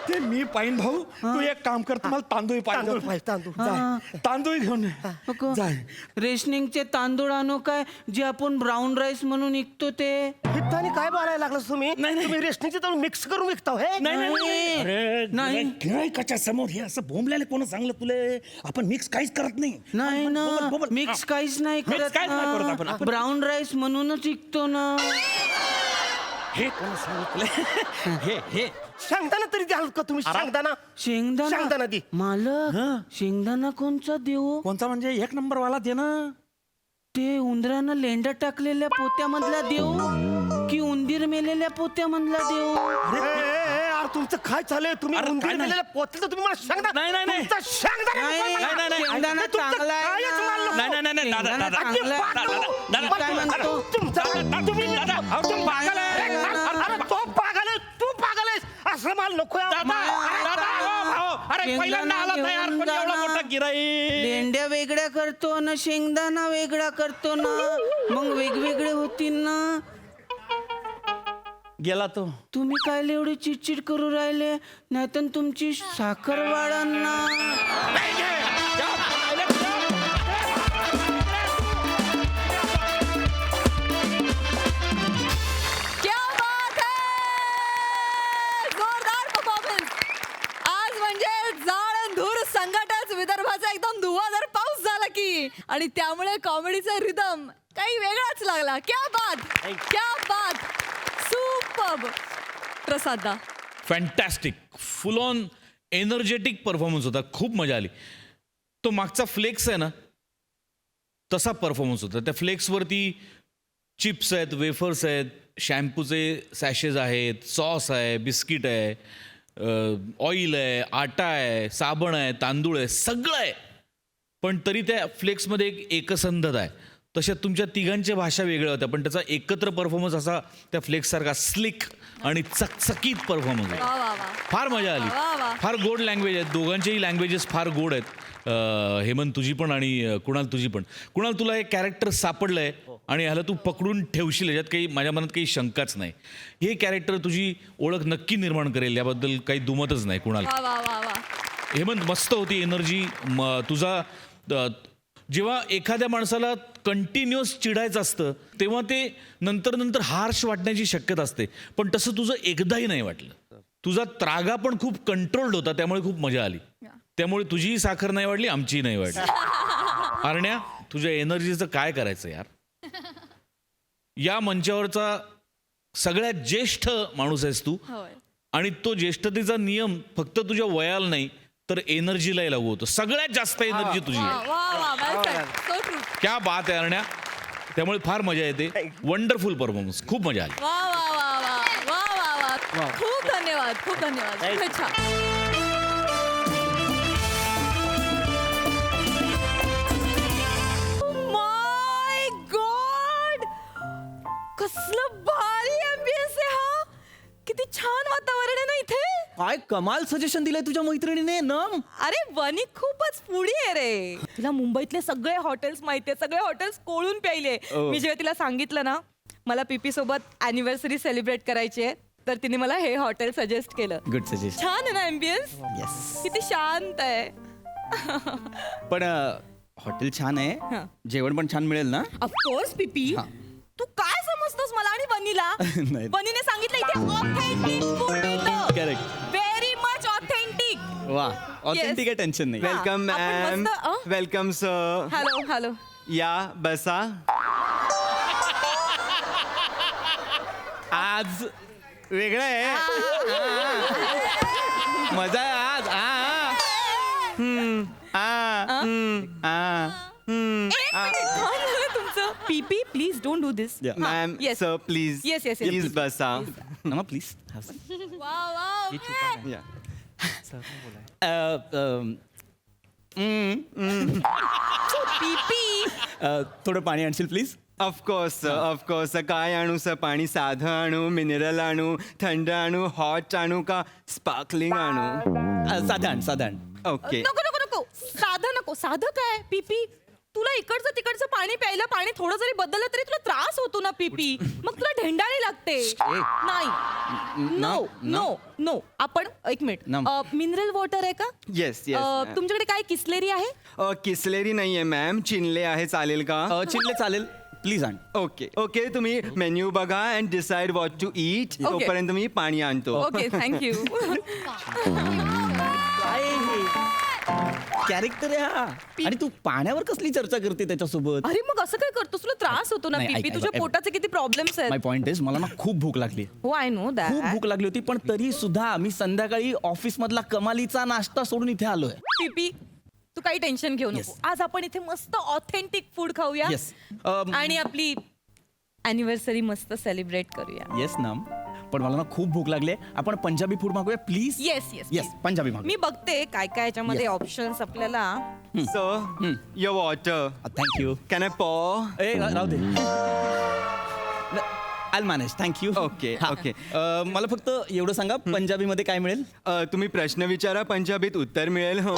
ते मी पाहिन भाऊ, तू एक काम कर, तुम्हाला तांदूळ तांदूळ पाहिजे. पाहिजे, तांदूळ जाय. तांदूळ घेऊन ये. नको. जाय. रेशनिंगचे तांदूळ आणू काय, जे आपण ब्राऊन राईस म्हणून विकतो ते. हिताने काय बोलायला लागलास तुम्ही? नाही, नाही. तुम्ही रेशनिंगचे तांदूळ मिक्स करून विकता हे? अरे नाही. गिरायकाच्या समोर हे असं बोंबल्याला कोण सांगलं तुले? आपण मिक्स काहीच करत नाही. नाही ना, बोल. मिक्स काहीच नाही Mix करत काहीच नाही करत ना. आपण. ब्राऊन राईस म्हणूनच विकतो ना. हे कोण सांगितलं? हे शेंगदाणा तरी द्याल का तुम्ही? शेंगदाणा शेंगदाणा दे. मालक, शेंगदाणा कोणचा देऊ? कोणता म्हणजे 1 नंबर वाला दे ना. ते उंदरानं लेंडा टाकलेल्या पोत्यामधला देऊ की उंदीर मेलेल्या पोत्यामधला देऊ? यार तुमचं काय चाललंय? तुम्ही अरे, उंदीर काय नाही. मेलेल्या पोत्याचं तुम्ही मला शेंगदाणा. नाही, नाही, नाही. तुमचा शेंगदाणा नाही, नको मला. नाही, शेंगदाणा हे तुमचं चांगला आहे कायच ना. माल नको. नाही, दादा, शेंगदाणा दादा. चांगला आहे. दादा, मी काय म्हणतो? तुम्ही पागल आहे. अरे तो पागल आहे, तू पागल आहेस. असं माल नको यार. अरे पहिल्यांदा आला शेंगदाणा तयार, पण घेऊन एवढा जा ना. मोठा गिराई. लेंड्या वेगळ्या करतो ना, शेंगदाणा वेगळा करतो ना, मग वेगवेगळे होतील ना. गेला तो. तुम्ही काय एवढी चिडचिड करू राहिले? नाहीतर तुमची साखर वाढन ना. क्या बात है! जोरदार परफॉर्मन्स. आज म्हणजे जाळ आणि धूर संकटच विदर्भाचा एकदम धुवाधार पाऊस झाला की, आणि त्यामुळे कॉमेडीचा रिदम काही वेगळाच लागला. क्या बात, क्या बात, सुपर्ब. प्रसादा, fantastic, full on energetic performance होता. खूप मजा आली. तो मागचा फ्लेक्स आहे ना, तसा परफॉर्मन्स होता. त्या फ्लेक्सवरती चिप्स आहेत, वेफर्स आहेत, शॅम्पूचे सॅशेज आहेत, सॉस आहे, बिस्किट आहे, ऑइल आहे, आटा आहे, साबण आहे, तांदूळ आहे, सगळं आहे. पण तरी त्या फ्लेक्समध्ये एक एकसंधता आहे. तशा तुमच्या तिघांच्या भाषा वेगळ्या होत्या, पण त्याचा एकत्र परफॉर्मन्स असा त्या फ्लेक्ससारखा स्लिक आणि चकचकीत परफॉर्मन्स आहे. वा वा वा. फार मजा आली. वा, वा. फार गोड लँग्वेज आहेत. दोघांचेही लँग्वेजेस फार गोड आहेत. हेमंत तुझी पण आणि कुणाल तुझी पण. कुणाल, तुला एक कॅरेक्टर सापडलंय आणि ह्याला तू पकडून ठेवशील, याच्यात काही माझ्या मनात काही शंकाच नाही. हे कॅरेक्टर तुझी ओळख नक्की निर्माण करेल, याबद्दल काही दुमतच नाही कुणाल. वा वा वा वा. हेमंत, मस्त होती एनर्जी तुझा. जेव्हा एखाद्या माणसाला कंटिन्युअस चिडायचं असतं तेव्हा ते नंतर नंतर हार्श वाटण्याची शक्यता असते, पण तसं तुझं एकदाही नाही वाटलं. तुझा त्रागा पण खूप कंट्रोल्ड होता, त्यामुळे खूप मजा आली. त्यामुळे तुझीही साखर नाही वाढली, आमचीही नाही वाढली. आरण्या, तुझ्या एनर्जीचं काय करायचं यार. या मंचावरचा सगळ्यात ज्येष्ठ माणूस आहेस तू, होय. आणि तो ज्येष्ठतेचा नियम फक्त तुझ्या वयाला नाही तर एनर्जीलाही लागू होतो. सगळ्यात जास्त एनर्जी तुझी वा आहे. वा वा. well said. So true. क्या बात आहे अरण्या. त्यामुळे फार मजा येते. वंडरफुल परफॉर्मन्स, खूप मजा आली. वा वा वा वा वा वा वा. खूप धन्यवाद, खूप धन्यवाद. शुभेच्छा. माय गॉड, कसलं भारी एम्बियन्स आहे हा. किती छान वातावरण आहे ना इथे. काय कमाल सजेशन दिलंय तुझ्या मैत्रिणीने ना. अरे वनी खूपच पुढे आहे रे. तिला मुंबईतले सगळे हॉटेल्स माहितीये, सगळे हॉटेल्स कोळून प्यायले. मी जेव्हा तिला सांगितलं ना मला पीपी सोबत अॅनिव्हर्सरी सेलिब्रेट करायची आहे, तर तिने मला हे हॉटेल सजेस्ट केलं. Good suggest. छान आहे ना एम्बियन्स. येस. किती शांत आहे. पण हॉटेल छान हा. आहे, जेवण पण छान मिळेल ना. ऑफकोर्स पीपी. तू काय समजतोस मला आणि बनीला? नाही. बनीने सांगितलं इथे ऑथेंटिक फूड मिळतं. करेक्ट. Very much authentic. वा, ऑथेंटिक आहे, टेन्शन नाही. Welcome ma'am. Welcome sir. Hello hello. या बसा. आज वेगळं आहे, मजा आहे आज. तुमचं पीपी please don't do this. Ma'am sir please Yes, yes, yes. Please बसा. नमा प्लीज. Wow wow. या. पीपी. थोडं पाणी आणशील प्लीज. ऑफकोर्स काय आणू सर? पाणी साधं आणू, मिनरल आणू, थंड आणू, हॉट आणू का स्पार्कलिंग आणू? साधारण. ओके. नको नको नको. साधं नको. साधं काय पीपी. तू तुला इकडचं तिकडचं पाणी प्यायला पाणी थोडं जरी बदललं तरी तुला त्रास होतो ना पीपी. मग तुला ढेंडाळी लागते. नाही, नो नो नो. आपण एक मिनिट, मिनरल वॉटर आहे का? येस येस तुमच्याकडे काय किसलेरी आहे? किसलेरी नाहीये मॅम, चिनले आहे, चालेल का? चिल्ले चालेल प्लीज आण. ओके ओके, तुम्ही मेन्यू बघा and decide what to eat. तोपर्यंत मी पाणी आणतो. Okay, thank you. काय कॅरेक्टर आहे हा. आणि तू पाण्यावर कसली चर्चा करते त्याच्यासोबत? अरे मग असं काय करतोस? तुला त्रास होतो ना नाही, पीपी. ऐक, तुझ्या ऐक. पोटाचे किती प्रॉब्लेम्स माय आहेत. पॉइंट इज मला ना खूप भूक लागली. हो, आय नो खूप दॅट. भूक लागली होती, पण तरी सुद्धा मी संध्याकाळी ऑफिस मधला कमालीचा नाश्ता सोडून इथे आलोय. पीपी, तू काही टेन्शन घेऊ नको. Yes. आज आपण इथे मस्त ऑथेंटिक फूड खाऊया. Yes. आणि आपली अॅनिव्हर्सरी मस्त सेलिब्रेट करूया. येस ना, पण मला ना खूप भूक लागली. आपण पंजाबी फूड मागूया please. Yes yes yes, Punjabi मागू. मी बघते काय काय याच्यामध्ये ऑप्शन्स आपल्याला. Sir your water. Thank you. Can I pour? ए राहू दे. I manage. Thank you. Okay, okay. मला फक्त एवढं सांगा, पंजाबीमध्ये काय मिळेल? तुम्ही प्रश्न विचारा, पंजाबीत उत्तर मिळेल. हो.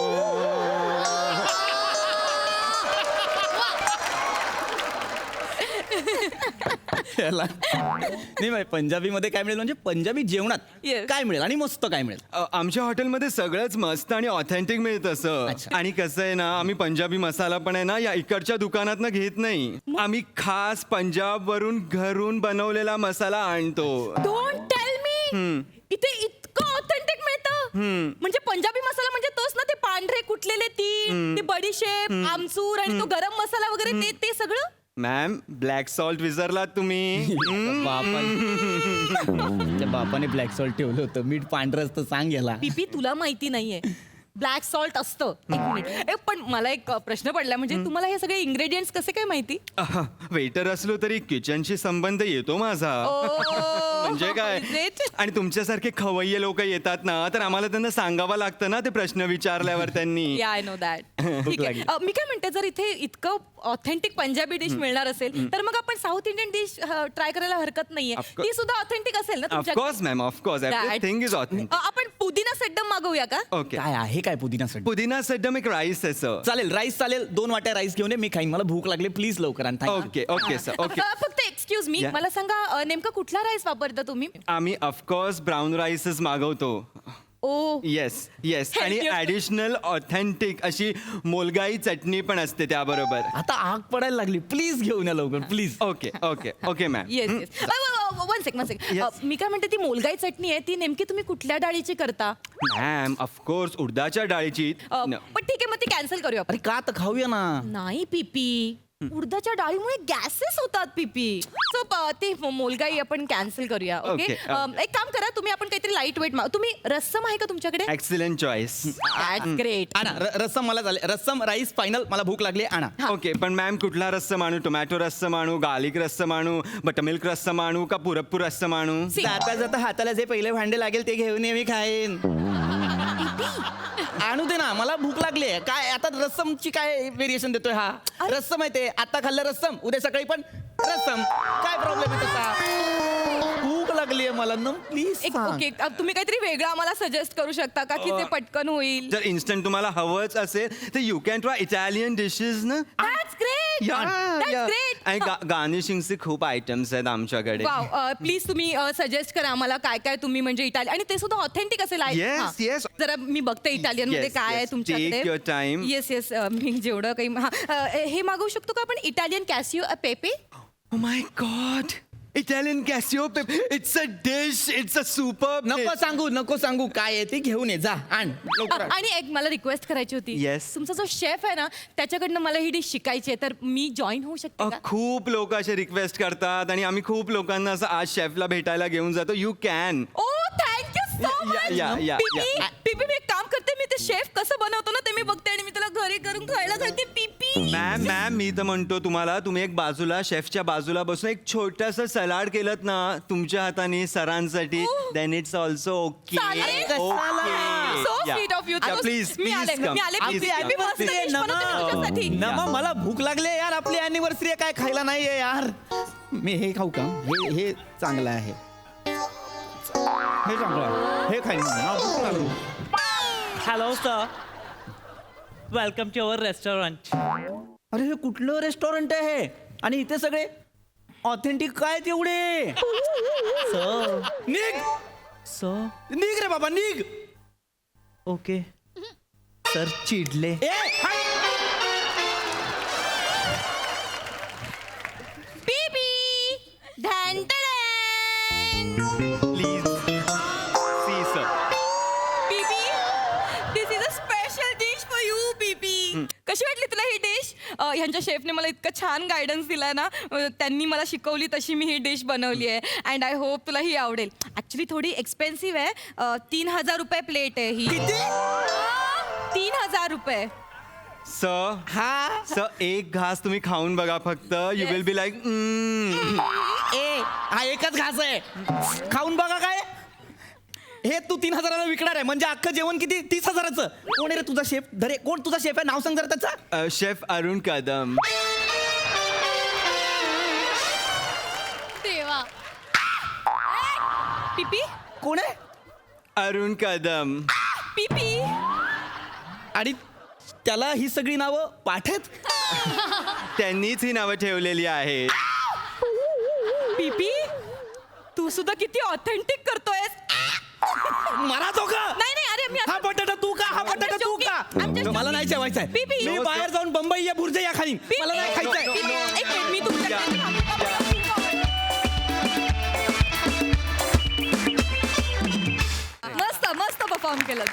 नाही, पंजाबीमध्ये काय मिळेल म्हणजे पंजाबी जेवणात Yes. काय मिळेल आणि मस्त काय मिळेल? आमच्या हॉटेलमध्ये सगळंच मस्त आणि ऑथेंटिक मिळतं सर. अच्छा. आणि कसं आहे ना, आम्ही पंजाबी मसाला पण आहे ना या इकडच्या दुकानात घेत नाही. आम्ही खास पंजाब वरून घरून बनवलेला मसाला आणतो. डोंट टेल मी, इथे इतकं ऑथेंटिक मिळतं. म्हणजे पंजाबी मसाला म्हणजे तोच ना, ते पांढरे कुटलेले तीळ, ते बडीशेप, आमचूर आणि तो गरम मसाला वगैरे ते सगळं. मॅम, ब्लॅक सॉल्ट विसरलात तुम्ही. त्या बापाने ब्लॅक सॉल्ट ठेवलं होतं, मीठ पांढरं असतं, सांग याला. पीपी, तुला माहिती नाहीये ब्लॅक सॉल्ट असतं. एक मिनिट. पण मला एक प्रश्न पडला, म्हणजे तुम्हाला हे सगळे इंग्रेडियंट्स कसे काय माहिती? वेटर असलो तरी किचनशी संबंध येतो माझा. म्हणजे काय, is it? आणि तुमच्यासारखे खवय्ये लोक येतात ना, तर आम्हाला त्यांना सांगावं लागतं ना ते प्रश्न विचारल्यावर त्यांनी. या, आय नो दॅट. ठीक आहे. मी काय म्हणते, जर इथे इतकं ऑथेंटिक पंजाबी डिश मिळणार असेल तर मग आपण साऊथ इंडियन डिश ट्राय करायला हरकत नाहीये. ती सुद्धा ऑथेंटिक असेल ना तुमच्याकडे? Of course ma'am, of course, everything is authentic. आपण पुदिना सड्डम मागवूया का? ओके. काय आहे काय पुदिनासाठी? पुदिना सड्डम एक राईस आहे सर. चालेल, राईस चालेल. 2 वाट्या राईस घेऊन ये, मी खाईन. मला भूक लागली, प्लीज लवकर आण. Thank you. Okay okay sir, okay. फक्त एक्सक्यूज मी, Yeah. मला सांगा नेमका कुठला राईस वापरता तुम्ही? आम्ही ऑफकोर्स ब्राऊन राईसच मागवतो. ओ, येस येस. आणि ऍडिशनल ऑथेंटिक अशी मोलगाई चटणी पण असते त्याबरोबर. आता आग पडायला लागली, प्लीज घेऊन या लवकर, please. Okay okay okay ma'am. Yes yes. One second. Yes. मी काय म्हणते, ती मोलगाई चटणी आहे ती नेमकी तुम्ही कुठल्या डाळीची करता? मॅम, ऑफकोर्स उडदाच्या डाळीची. पण ठीक आहे, मग ती कॅन्सल करूया आपण. अरे का, तर खाऊया ना. नाही पीपी, उडदाच्या डाळीमुळे गॅसेस होतात पीपी. सो ते मोलगाई आपण कॅन्सल करूया. ओके. Okay, एक काम करा, तुम्ही आपण काहीतरी लाईट वेट तुम्ही रस्सम आहे का तुमच्याकडे? Excellent choice. ग्रेट. आणा रस्सम, मला चालेल. रस्सम राईस फायनल, मला भूक लागली, आणा. ओके, पण मॅम कुठला रस्सम आणू? टोमॅटो रस्सम आणू, गार्लिक रस्सम आणू, बटरमिल्क रस्सम आणू का पुरप्पूर रस्सम आणू? जाता जाता हाताला जे पहिले भांडे लागेल ते घेऊन ये, मी खाईन. आणू दे ना, मला भूक लागली आहे. काय आता रस्समची काय व्हेरिएशन देतोय हा? रस्सम आहे ते, आता खाल्लं रस्सम, उद्या सकाळी पण रस्सम. काय प्रॉब्लेम आहे त्याचा? भूक लागली आहे मला ना, प्लीज. ओके, तुम्ही काहीतरी वेगळं आम्हाला सजेस्ट करू शकता का, की ते पटकन होईल? जर इन्स्टंट तुम्हाला हवंच असेल तर you can try Italian dishes ना. That's great. That's great. आणि गार्निशिंगचे खूप आयटम्स आहेत आमच्याकडे. वाव, प्लीज तुम्ही सजेस्ट करा आम्हाला काय काय तुम्ही, म्हणजे इटालियन, आणि ते सुद्धा ऑथेंटिक असेल. Yes, yes. जरा मी बघते इटालियन मध्ये Yes, काय आहे yes. तुमच्याकडे. Take your time. Yes yes. मी जेवढं काही हे मागवू शकतो का आपण, Italian cacio pepe? Oh my God! Italian Casio pepe. It's a dish. It's a superb नको dish. सांगू, नको सांगू, काय आहे ते घेऊन ये, जा आण लवकर आण. आणि एक मला रिक्वेस्ट करायची होती. Yes. तुमचा जो शेफ आहे ना, त्याच्याकडनं मला ही डिश शिकायची आहे, तर मी जॉईन होऊ शकते का? खूप लोक असे रिक्वेस्ट करतात आणि आम्ही खूप लोकांना असं आज शेफला भेटायला घेऊन जातो. You can. Oh, thank you so much. या पीपी, मी एक काम करते, मी ते शेफ कसं बनवतो ना ते मी बघते आणि मी त्याला घरी करून खायला घालते. पीपी मॅम, मी तर म्हणतो तुम्हाला, तुम्ही एक बाजूला शेफच्या बाजूला बसून एक छोटंसं सलाड केलं ना तुमच्या हाताने सरांसाठी, then it's also okay. So sweet of you. Please मी आले. मी मस्त dish बनवते मी तुझ्यासाठी. नमा, मला भूक लागली आहे यार, आपली अॅनिव्हर्सरी आहे, काय खायला नाहीये यार. मी हे खाऊ का? हे चांगलं आहे, हे चांगलं आहे, हे खाईन. मला भूक लागली. Hello sir. Welcome to our restaurant. अरे हे कुठलं रेस्टॉरंट आहे हे? आणि इथे सगळे ऑथेंटिक काय तेवढे? निघ निघ रे बाबा निघ. ओके सर चिडले. Please see sir. This is a special dish for you पीपी. कशी वाटली तुला ही डिश? ह्यांच्या शेफने मला इतकं छान गायडन्स दिलाय ना, त्यांनी मला शिकवली तशी मी ही डिश बनवली आहे. अँड आय होप तुला ही आवडेल. ऍक्च्युली थोडी एक्सपेन्सिव्ह आहे. 3,000 रुपये प्लेट आहे ही. 3,000 रुपये. सर एक घास तुम्ही खाऊन बघा फक्त. यू विल बी लाईक हा एकच घास आहे, खाऊन बघा. काय हे तू 3,000ला विकणार आहे म्हणजे अख्खं जेवण किती? 30,000चं. कोण आहे रे तुझा शेफ? धरे कोण तुझा शेफ आहे? नाव सांग जरा त्याचा. शेफ अरुण कदम. देवा. पीपी कोण आहे? अरुण कदम. पीपी आणि त्याला ही सगळी नावं पाठत? त्यांनीच ही नावं ठेवलेली आहेत. पीपी तू सुद्धा किती ऑथेंटिक करतोयस. मला तो का? नाही नाही अरे मी हा बटाटा तू का? हा बटाटा तू का? मला नाही जेवायचं आहे. पीपी. मी बाहेर जाऊन बंबई या बुर्ज या खाली. मला नाही खायचं आहे. एक मिनिट मी तुमच्या मस्त मस्त परफॉर्म केलं.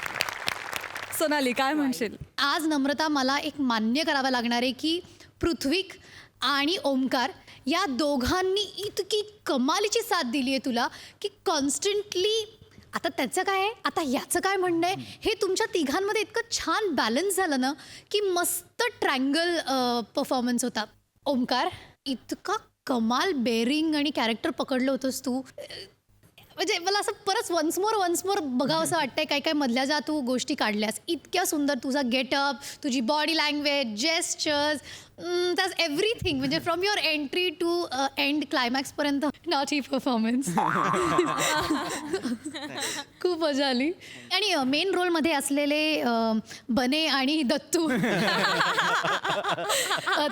सोनाली काय म्हणशील? आज नम्रता मला एक मान्य करावं लागणार आहे की पृथ्वीक आणि ओमकार या दोघांनी इतकी कमालीची साथ दिली आहे तुला की कॉन्स्टंटली. आता त्याचं काय आहे, आता याचं काय म्हणणं आहे, हे तुमच्या तिघांमध्ये इतकं छान बॅलन्स झालं ना की मस्त ट्रँगल परफॉर्मन्स होता. ओमकार इतका कमाल बेरिंग आणि कॅरेक्टर पकडलं होतंस तू. म्हणजे मला असं परत वन्स मोर बघावं असं वाटतंय. काय काय मधल्या ज्या तू गोष्टी काढल्यास इतक्या सुंदर. तुझा गेटअप, तुझी body language, gestures, that's everything. म्हणजे from your entry to end क्लायमॅक्सपर्यंत नॉट ही परफॉर्मन्स. खूप मजा आली. आणि मेन रोलमध्ये असलेले बने आणि दत्तू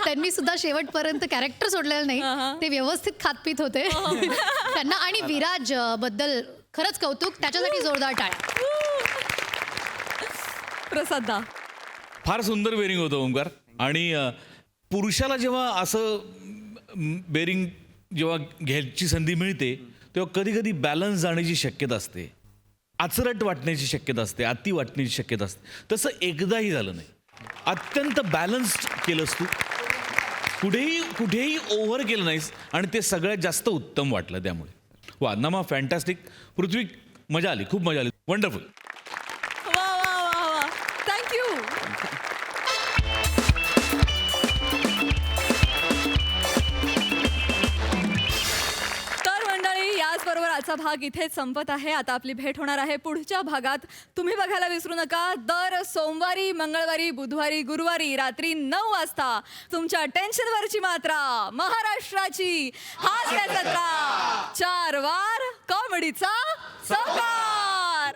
त्यांनी सुद्धा शेवटपर्यंत कॅरेक्टर सोडलेलं नाही. ते व्यवस्थित खातपीत होते. त्यांना आणि विराज बद्दल खरंच कौतुक. त्याच्यासाठी जोरदार टाळ्या. प्रसादा फार सुंदर बेरिंग होतं ओमकार. आणि पुरुषाला जेव्हा असं बेरिंग जेव्हा घ्यायची संधी मिळते तेव्हा कधी कधी बॅलन्स जाण्याची शक्यता असते, आचरट वाटण्याची शक्यता असते, अति वाटण्याची शक्यता असते. तसं एकदाही झालं नाही. अत्यंत बॅलन्स्ड केलंस तू. कुठेही ओव्हर केलं नाहीस आणि ते सगळ्यात जास्त उत्तम वाटलं. त्यामुळे वा नमा फॅन्टॅस्टिक. पृथ्वी मजा आली, खूप मजा आली. वंडरफुल. वा वा वा वा थँक्यू. तर मंडळी याचबरोबर आजचा भाग इथेच संपत आहे. आता आपली भेट होणार आहे पुढच्या भागात. तुम्ही बघायला विसरू नका. दर सोमवारी, मंगळवारी, बुधवारी, गुरुवारी रात्री 9 वाजता तुमच्या टेन्शनवरची मात्रा, महाराष्ट्राची हास्य जत्रा, 4 वार कॉमेडीचा संवाद.